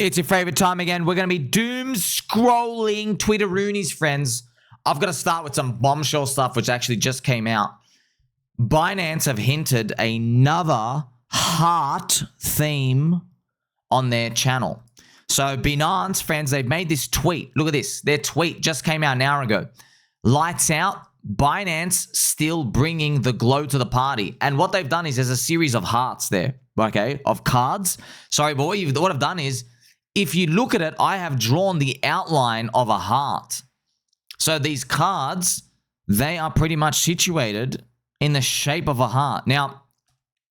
It's your favorite time again. We're going to be doom scrolling Twitteroonies, friends. I've got to start with some bombshell stuff, which actually just came out. Binance have hinted another heart theme on their channel. So Binance, friends, they've made this tweet. Look at this. Their tweet just came out an hour ago. Lights out. Binance still bringing the glow to the party. And what they've done is there's a series of hearts there, okay, of cards. Sorry, but what I've done is, if you look at it, I have drawn the outline of a heart. So these cards, they are pretty much situated in the shape of a heart. Now,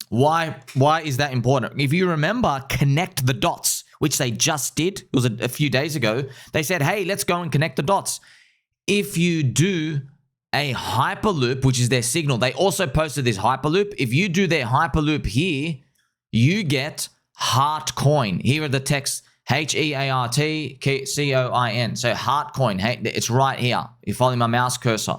why is that important? If you remember, connect the dots, which they just did. It was a few days ago. They said, hey, let's go and connect the dots. If you do a hyperloop, which is their signal, they also posted this hyperloop. If you do their hyperloop here, you get heart coin. Here are the texts. HEARTCOIN. So heart coin. Hey, it's right here. You're following my mouse cursor.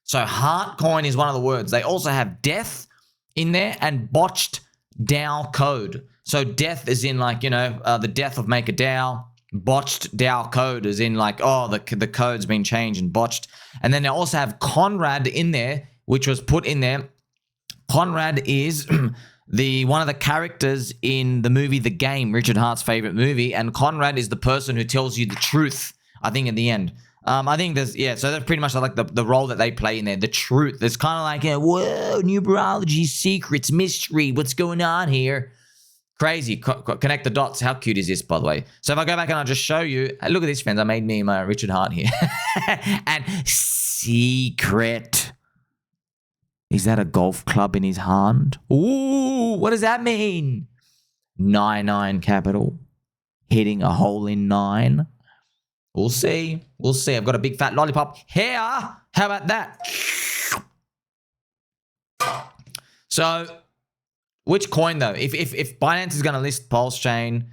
So heart coin is one of the words. They also have death in there and botched DAO code. So death is in like, the death of Maker DAO. Botched DAO code is in like, oh, the code's been changed and botched. And then they also have Conrad in there, which was put in there. Conrad is one of the characters in the movie The Game, Richard Hart's favorite movie, and Conrad is the person who tells you the truth, I think, in the end. I think so that's pretty much like the role that they play in there, the truth. It's kind of like, whoa, numerology, secrets, mystery, what's going on here? Crazy. Connect the dots. How cute is this, by the way? So if I go back and I'll just show you, look at this, friends. I made me my Richard Hart here. And secret. Is that a golf club in his hand? Ooh, what does that mean? 99 capital. Hitting a hole in 9. We'll see. We'll see. I've got a big fat lollipop here. How about that? So, which coin though? If Binance is going to list Pulse Chain,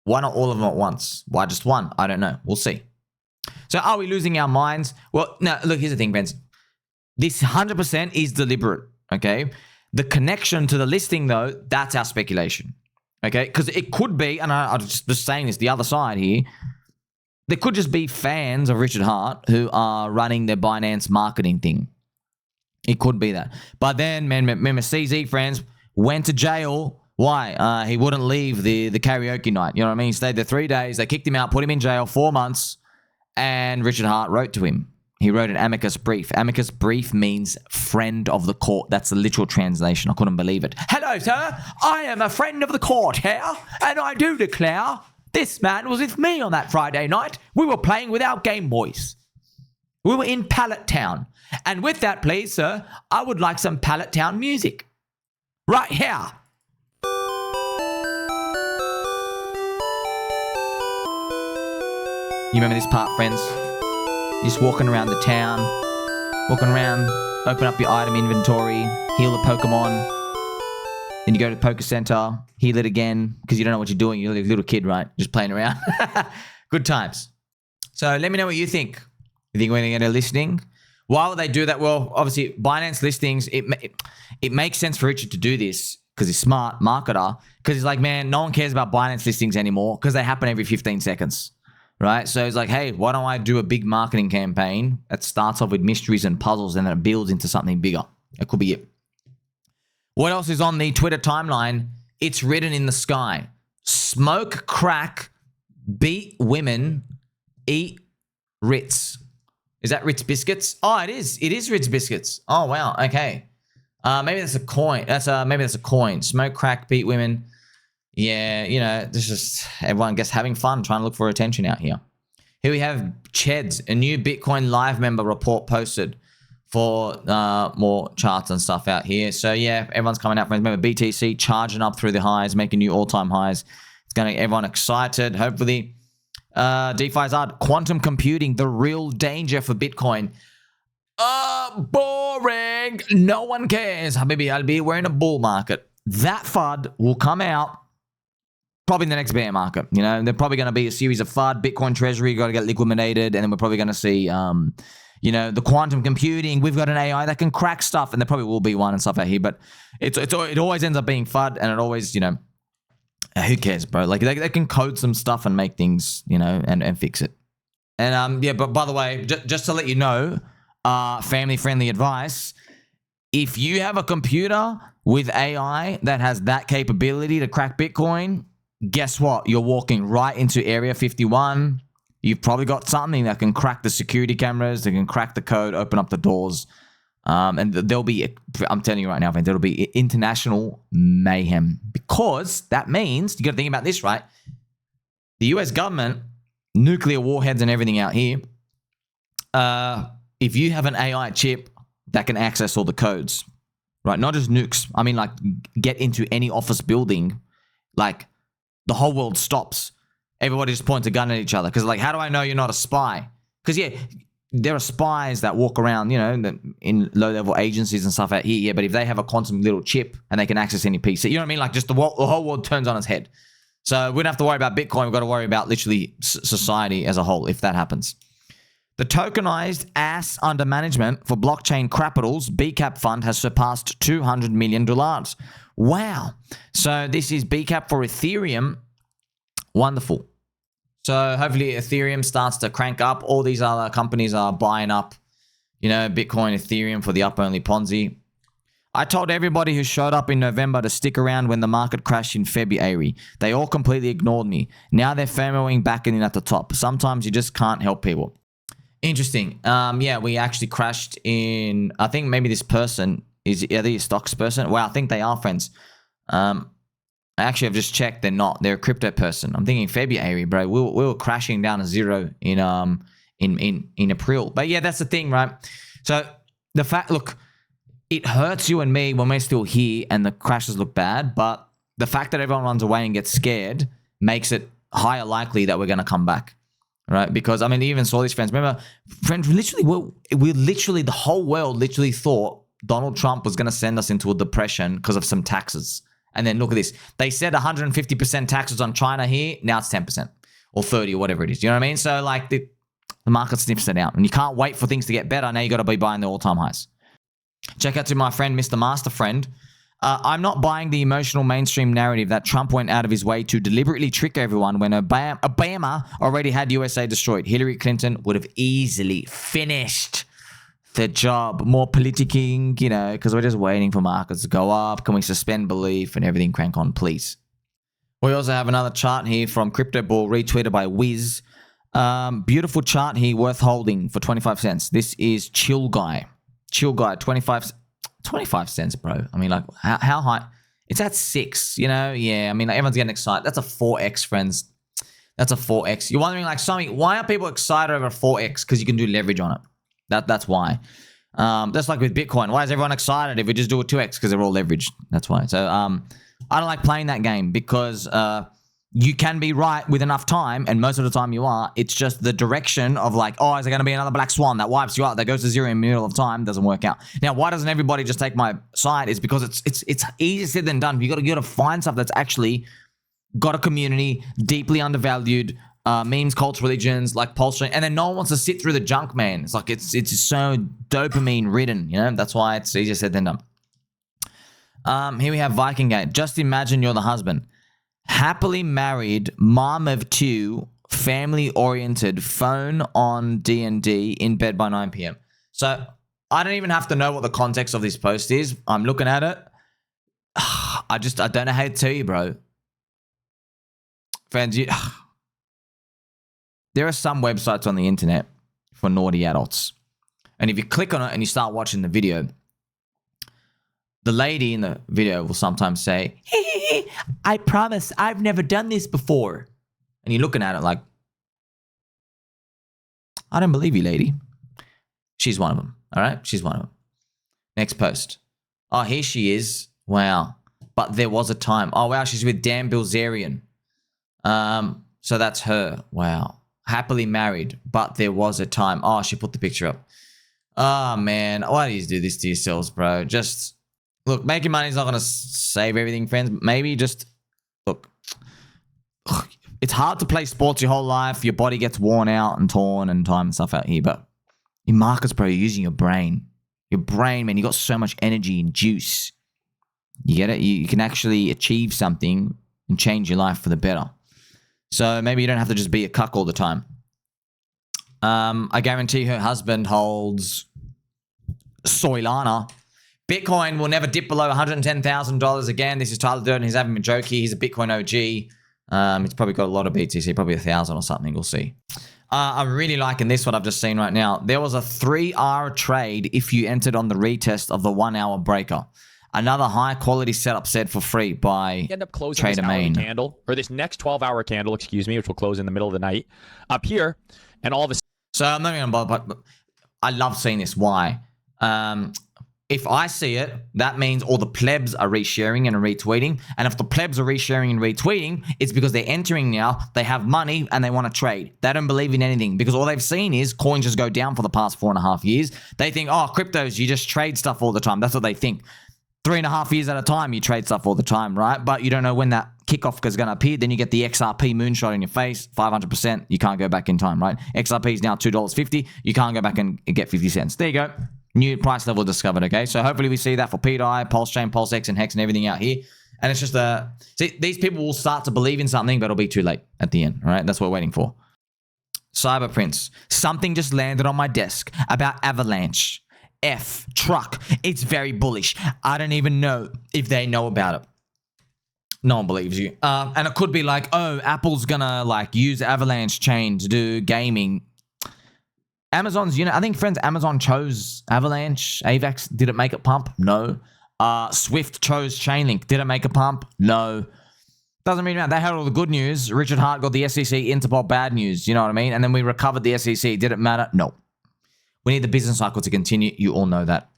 why not all of them at once? Why just one? I don't know. We'll see. So, are we losing our minds? Well, no, look, here's the thing, friends. This 100% is deliberate, okay? The connection to the listing, though, that's our speculation, okay? Because it could be, and I'm just saying this, the other side here, there could just be fans of Richard Hart who are running their Binance marketing thing. It could be that. But then, man, remember CZ, friends, went to jail. Why? He wouldn't leave the karaoke night. You know what I mean? He stayed there 3 days. They kicked him out, put him in jail 4 months, and Richard Hart wrote to him. He wrote an amicus brief. Amicus brief means friend of the court. That's the literal translation. I couldn't believe it. Hello, sir. I am a friend of the court here, and I do declare this man was with me on that Friday night. We were playing with our Game Boys. We were in Pallet Town. And with that, please, sir, I would like some Pallet Town music. Right here. You remember this part, friends? Just walking around the town, open up your item inventory, heal the Pokemon, then you go to the Poke Center, heal it again, because you don't know what you're doing. You're a little kid, right? Just playing around. Good times. So let me know what you think. You think we're going to get a listing? Why would they do that? Well, obviously, Binance Listings, it makes sense for Richard to do this because he's smart, marketer, because he's like, man, no one cares about Binance Listings anymore because they happen every 15 seconds. Right? So it's like, hey, why don't I do a big marketing campaign that starts off with mysteries and puzzles and then it builds into something bigger? That could be it. What else is on the Twitter timeline? It's written in the sky. Smoke crack, beat women, eat Ritz. Is that Ritz biscuits? Oh, it is. It is Ritz biscuits. Oh, wow. Okay. Maybe that's a coin. Maybe that's a coin. Smoke crack, beat women. Yeah, this is just everyone guess having fun, trying to look for attention out here. Here we have Cheds, a new Bitcoin Live member report posted for more charts and stuff out here. So yeah, everyone's coming out. Remember BTC charging up through the highs, making new all-time highs. It's going to get everyone excited. Hopefully, DeFi's art, quantum computing, the real danger for Bitcoin. Boring. No one cares. Maybe I'll be wearing a bull market. That FUD will come out probably in the next bear market. They're probably going to be a series of FUD, Bitcoin Treasury, got to get liquidated, and then we're probably going to see, the quantum computing. We've got an AI that can crack stuff, and there probably will be one and stuff out here, but it always ends up being FUD, and it always, Who cares, bro? Like they can code some stuff and make things, you know, and fix it. And yeah, but by the way, just to let you know, family-friendly advice: if you have a computer with AI that has that capability to crack Bitcoin, guess what? You're walking right into Area 51. You've probably got something that can crack the security cameras, that can crack the code, open up the doors. And there'll be, I'm telling you right now, friends, there'll be international mayhem, because that means, you got to think about this, right? The US government, nuclear warheads and everything out here, if you have an AI chip that can access all the codes, right? Not just nukes. I mean, like, get into any office building, like, the whole world stops. Everybody just points a gun at each other. Because, like, how do I know you're not a spy? Because, yeah, there are spies that walk around, you know, in low-level agencies and stuff out here. Yeah, but if they have a quantum little chip and they can access any PC, you know what I mean? Like, just the whole world turns on its head. So we don't have to worry about Bitcoin. We've got to worry about literally society as a whole if that happens. The tokenized ass under management for blockchain capitals, BCAP fund, has surpassed $200 million. Wow. So this is BCAP for Ethereum. Wonderful. So hopefully Ethereum starts to crank up. All these other companies are buying up, you know, Bitcoin, Ethereum for the up-only Ponzi. I told everybody who showed up in November to stick around when the market crashed in February. They all completely ignored me. Now they're FOMOing back in at the top. Sometimes you just can't help people. Interesting. Yeah, we actually crashed in, I think maybe this person, are they a stocks person? Well, I think they are, friends. Actually, I've just checked. They're not. They're a crypto person. I'm thinking February, bro. We were crashing down to zero in April. But yeah, that's the thing, right? So the fact, look, it hurts you and me when we're still here and the crashes look bad. But the fact that everyone runs away and gets scared makes it higher likely that we're going to come back, right? Because I mean, even saw these friends. Remember, friends, we literally the whole world literally thought Donald Trump was going to send us into a depression because of some taxes. And then look at this. They said 150% taxes on China here. Now it's 10% or 30 or whatever it is. You know what I mean? So like the market sniffs it out. And you can't wait for things to get better. Now you got to be buying the all-time highs. Check out to my friend, Mr. Master Friend. I'm not buying the emotional mainstream narrative that Trump went out of his way to deliberately trick everyone when Obama already had USA destroyed. Hillary Clinton would have easily finished the job. More politicking, you know, because we're just waiting for markets to go up. Can we suspend belief and everything crank on, please? We also have another chart here from Crypto Ball, retweeted by Wiz. Beautiful chart here, worth holding for 25 cents. This is Chill Guy. Chill Guy, 25 cents, bro. I mean, like, how high? It's at 6, you know? Yeah, I mean, like, everyone's getting excited. That's a 4x, friends. That's a 4x. You're wondering, like, Sammy, why are people excited over a 4x? Because you can do leverage on it. That's why. Just like with Bitcoin. Why is everyone excited if we just do a 2x? Because they're all leveraged. That's why. So I don't like playing that game because you can be right with enough time, and most of the time you are. It's just the direction of like, oh, is there going to be another black swan that wipes you out, that goes to zero in the middle of time? Doesn't work out. Now, why doesn't everybody just take my side? It's because it's easier said than done. You got to find stuff that's actually got a community, deeply undervalued. Memes, cults, religions, like pulse string, and then no one wants to sit through the junk, man. It's like it's so dopamine ridden, you know. That's why it's easier said than done. Here we have Viking Gate. Just imagine you're the husband, happily married, mom of 2, family oriented, phone on D&D, in bed by 9 p.m. So I don't even have to know what the context of this post is. I'm looking at it. I don't know how to tell you, bro. Friends, there are some websites on the internet for naughty adults. And if you click on it and you start watching the video, the lady in the video will sometimes say, hey, I promise I've never done this before. And you're looking at it like, I don't believe you, lady. She's one of them. All right? She's one of them. Next post. Oh, here she is. Wow. But there was a time. Oh, wow. She's with Dan Bilzerian. So that's her. Wow. Happily married, but there was a time. Oh, she put the picture up. Oh, man. Why do you do this to yourselves, bro? Just, look, making money is not going to save everything, friends. Maybe just, look, it's hard to play sports your whole life. Your body gets worn out and torn and time and stuff out here. But in markets, bro, you're using your brain. Your brain, man, you got so much energy and juice. You get it? You can actually achieve something and change your life for the better. So maybe you don't have to just be a cuck all the time. I guarantee her husband holds Solana. Bitcoin will never dip below $110,000 again. This is Tyler Durden. He's having a jokey. He's a Bitcoin OG. He's probably got a lot of BTC, probably 1,000 or something. We'll see. I'm really liking this, what I've just seen right now. There was a 3-hour trade if you entered on the retest of the 1-hour breaker. Another high-quality setup set for free by end up closing Trader this Main. candle, or this next 12-hour candle, excuse me, which will close in the middle of the night, up here, and all of a sudden. So I'm not going to bother, but I love seeing this. Why? If I see it, that means all the plebs are resharing and retweeting. And if the plebs are resharing and retweeting, it's because they're entering now, they have money, and they want to trade. They don't believe in anything because all they've seen is coins just go down for the past 4.5 years. They think, oh, cryptos, you just trade stuff all the time. That's what they think. 3.5 years at a time, you trade stuff all the time, right? But you don't know when that kickoff is going to appear. Then you get the XRP moonshot in your face, 500%. You can't go back in time, right? XRP is now $2.50. You can't go back and get 50 cents. There you go. New price level discovered, okay? So hopefully we see that for PDI, Pulse Chain, Pulse X, and Hex and everything out here. And it's just see, these people will start to believe in something, but it'll be too late at the end, all right? That's what we're waiting for. Cyber Prince. Something just landed on my desk about Avalanche. Truck. It's very bullish. I don't even know if they know about it. No one believes you. And it could be like, oh, Apple's gonna like use Avalanche chain to do gaming. Amazon's, I think, friends, Amazon chose Avalanche. AVAX, did it make it pump? No. Swift chose Chainlink. Did it make a pump? No. Doesn't mean they had all the good news. Richard Hart got the SEC Interpol bad news. You know what I mean? And then we recovered the SEC. Did it matter? No. We need the business cycle to continue. You all know that.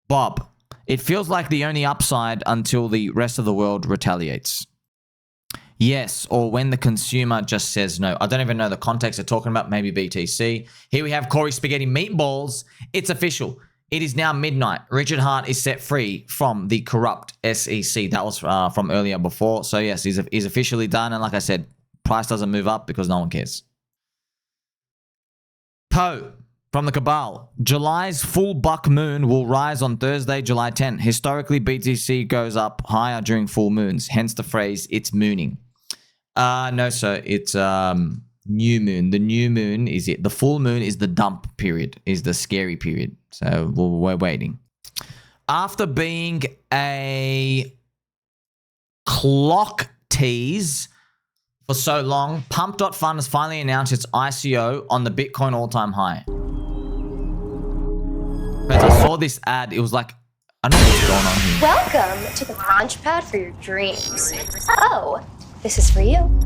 Bob, it feels like the only upside until the rest of the world retaliates. Yes, or when the consumer just says no. I don't even know the context they're talking about. Maybe BTC. Here we have Corey Spaghetti Meatballs. It's official. It is now midnight. Richard Hart is set free from the corrupt SEC. That was from earlier before. So yes, he's officially done. And like I said, price doesn't move up because no one cares. Poe from the Cabal. July's full buck moon will rise on Thursday, July 10. Historically, BTC goes up higher during full moons. Hence the phrase, it's mooning. No, sir. It's new moon. The new moon is it. The full moon is the dump period, is the scary period. So we're waiting. After being a clock tease for so long, Pump.Fun has finally announced its ICO on the Bitcoin all-time high. But I saw this ad. It was like, I don't know what's going on here. Welcome to the launch pad for your dreams. Oh, this is for you.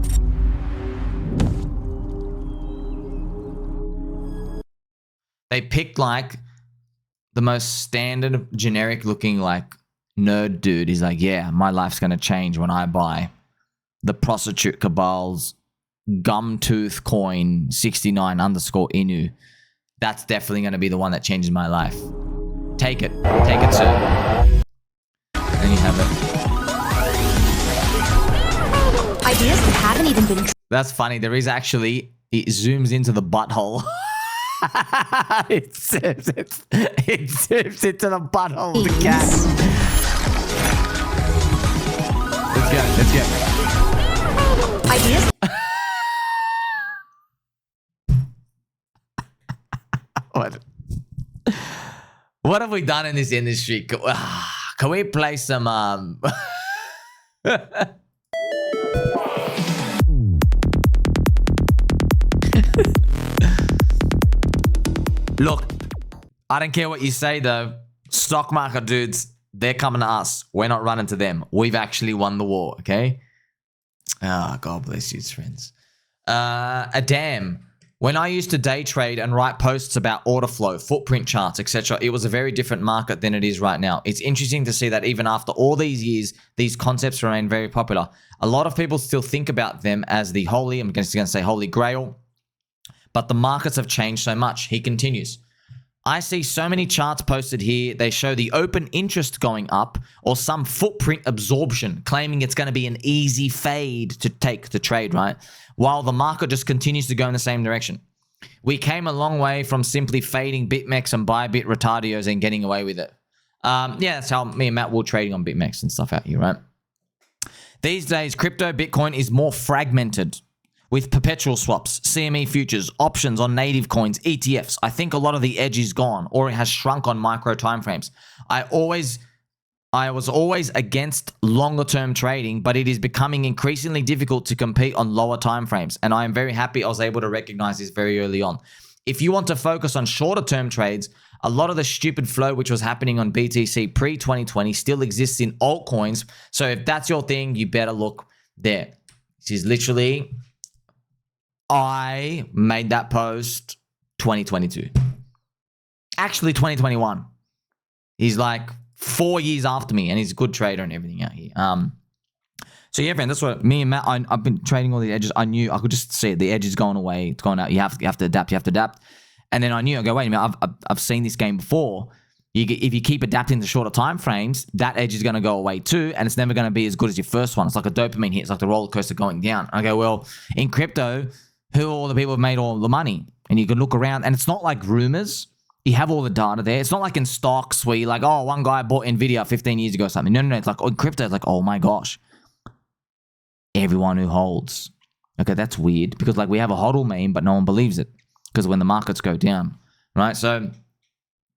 They picked like the most standard, generic looking like nerd dude. He's like, yeah, my life's going to change when I buy the prostitute cabal's gumtooth coin 69_Inu. That's definitely going to be the one that changes my life. Take it. Take it, sir. And you have it. Ideas that haven't even been. That's funny. There is actually, it zooms into the butthole. it zooms into the butthole of the cat. Let's go. Ideas. What have we done in this industry? Can we play some Look, I don't care what you say though. Stock market dudes, they're coming to us. We're not running to them. We've actually won the war, okay? Ah, God bless you, friends. Damn. When I used to day trade and write posts about order flow, footprint charts, etc., it was a very different market than it is right now. It's interesting to see that even after all these years, these concepts remain very popular. A lot of people still think about them as the holy, I'm just going to say holy grail, but the markets have changed so much. He continues. I see so many charts posted here. They show the open interest going up or some footprint absorption, claiming it's going to be an easy fade to take the trade, right? While the market just continues to go in the same direction. We came a long way from simply fading BitMEX and Bybit retardios and getting away with it. Yeah, that's how me and Matt were trading on BitMEX and stuff out here, right? These days, crypto Bitcoin is more fragmented with perpetual swaps, CME futures, options on native coins, ETFs. I think a lot of the edge is gone or it has shrunk on micro timeframes. I was always against longer term trading, but it is becoming increasingly difficult to compete on lower timeframes. And I am very happy I was able to recognize this very early on. If you want to focus on shorter term trades, a lot of the stupid flow which was happening on BTC pre-2020 still exists in altcoins. So if that's your thing, you better look there. This is literally, I made that post 2022. Actually 2021. He's like 4 years after me and he's a good trader and everything out here. So yeah, friend, that's what me and Matt, I've been trading all the edges. I knew I could just see it. The edge is going away. It's going out. You have to adapt. You have to adapt. And then I knew, I go, wait a minute, I've seen this game before. If you keep adapting to shorter time frames, that edge is going to go away too, and it's never going to be as good as your first one. It's like a dopamine hit. It's like the roller coaster going down. I go, well, in crypto, who are all the people who have made all the money? And you can look around, and it's not like rumors. You have all the data there. It's not like in stocks where you're like, oh, one guy bought Nvidia 15 years ago or something. No. It's like in crypto, it's like, oh my gosh, everyone who holds. Okay, that's weird because like we have a hodl meme, but no one believes it because when the markets go down, right? So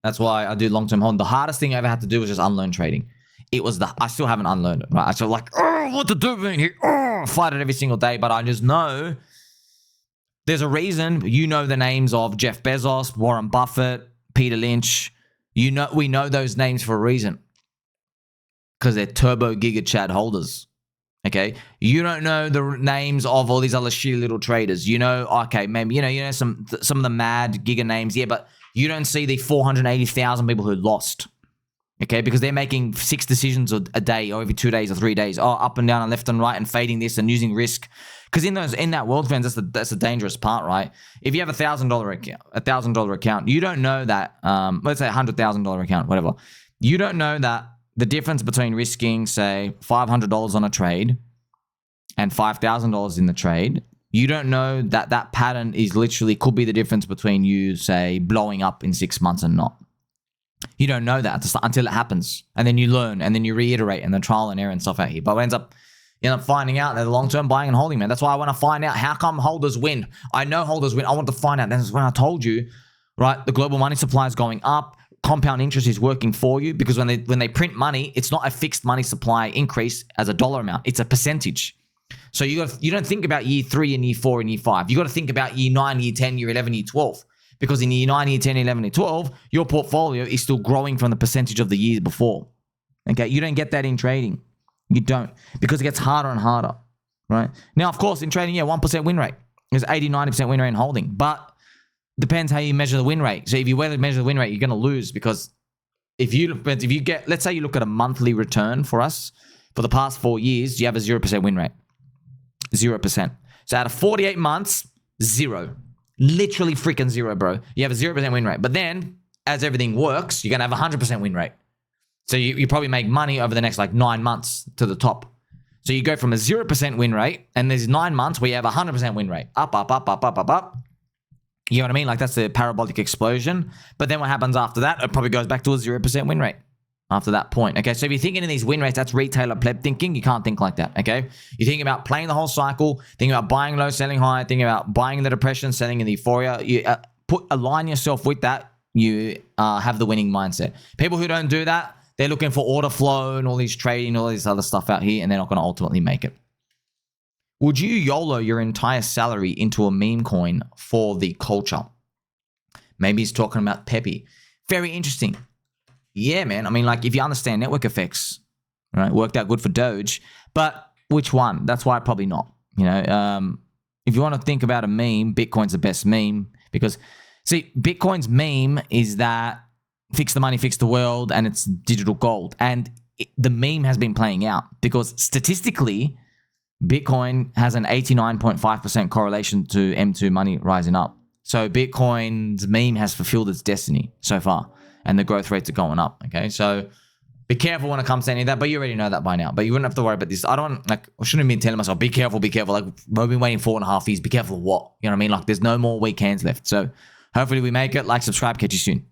that's why I do long-term holding. The hardest thing I ever had to do was just unlearn trading. I still haven't unlearned it, right? I still like, oh, what to do here? Oh, fight it every single day, but I just know there's a reason. You know the names of Jeff Bezos, Warren Buffett, Peter Lynch. We know those names for a reason because they're turbo giga chad holders. Okay, you don't know the names of all these other shitty little traders. You know, okay, maybe you know some of the mad giga names, yeah, but you don't see the 480,000 people who lost. Okay, because they're making 6 decisions a day, or every 2 days or 3 days, up and down and left and right, and fading this and using risk. Because in that world, friends, that's the dangerous part, right? If you have $1,000 account, you don't know that. Let's say $100,000 account, whatever. You don't know that. The difference between risking, say, $500 on a trade and $5,000 in the trade, you don't know that pattern is literally could be the difference between you, say, blowing up in 6 months and not. You don't know that until it happens. And then you learn and then you reiterate and then trial and error and stuff out here. But it ends up, you end up finding out that the long-term buying and holding, man. That's why I want to find out how come holders win. I know holders win. I want to find out. That's when I told you, right, the global money supply is going up. Compound interest is working for you because when they print money, it's not a fixed money supply increase as a dollar amount. It's a percentage. So you don't think about year 3 and year 4 and year 5. You got to think about year 9, year 10, year 11, year 12. Because in year 9, year 10, 11, year 12, your portfolio is still growing from the percentage of the years before. Okay, you don't get that in trading. You don't, because it gets harder and harder, right? Now, of course, in trading, 1% win rate. There's 80, 90% win rate in holding, but depends how you measure the win rate. So if you measure the win rate, you're going to lose because if you get, let's say you look at a monthly return for us for the past 4 years, you have a 0% win rate. 0%. So out of 48 months, 0. Literally freaking 0, bro. You have a 0% win rate. But then as everything works, you're going to have a 100% win rate. So you probably make money over the next like 9 months to the top. So you go from a 0% win rate and there's 9 months where you have a 100% win rate. Up, up, up, up, up, up, up. You know what I mean? Like that's the parabolic explosion. But then what happens after that? It probably goes back to a 0% win rate after that point. Okay, so if you're thinking in these win rates, that's retailer pleb thinking. You can't think like that, okay? You're thinking about playing the whole cycle, thinking about buying low, selling high, thinking about buying in the depression, selling in the euphoria. You align yourself with that. You have the winning mindset. People who don't do that, they're looking for order flow and all these trading, all this other stuff out here, and they're not going to ultimately make it. Would you YOLO your entire salary into a meme coin for the culture? Maybe he's talking about Pepe. Very interesting. Yeah, man. I mean, like, if you understand network effects, right, worked out good for Doge. But which one? That's why probably not. You know, if you want to think about a meme, Bitcoin's the best meme because, see, Bitcoin's meme is that fix the money, fix the world, and it's digital gold. And the meme has been playing out because statistically, Bitcoin has an 89.5% correlation to M2 money rising up. So Bitcoin's meme has fulfilled its destiny so far, and the growth rates are going up. Okay, so be careful when it comes to any of that, but you already know that by now. But you wouldn't have to worry about this. I shouldn't be telling myself, be careful, be careful. Like, we've been waiting 4.5 years. Be careful of what? You know what I mean? Like, there's no more weekends left. So hopefully we make it. Like, subscribe. Catch you soon.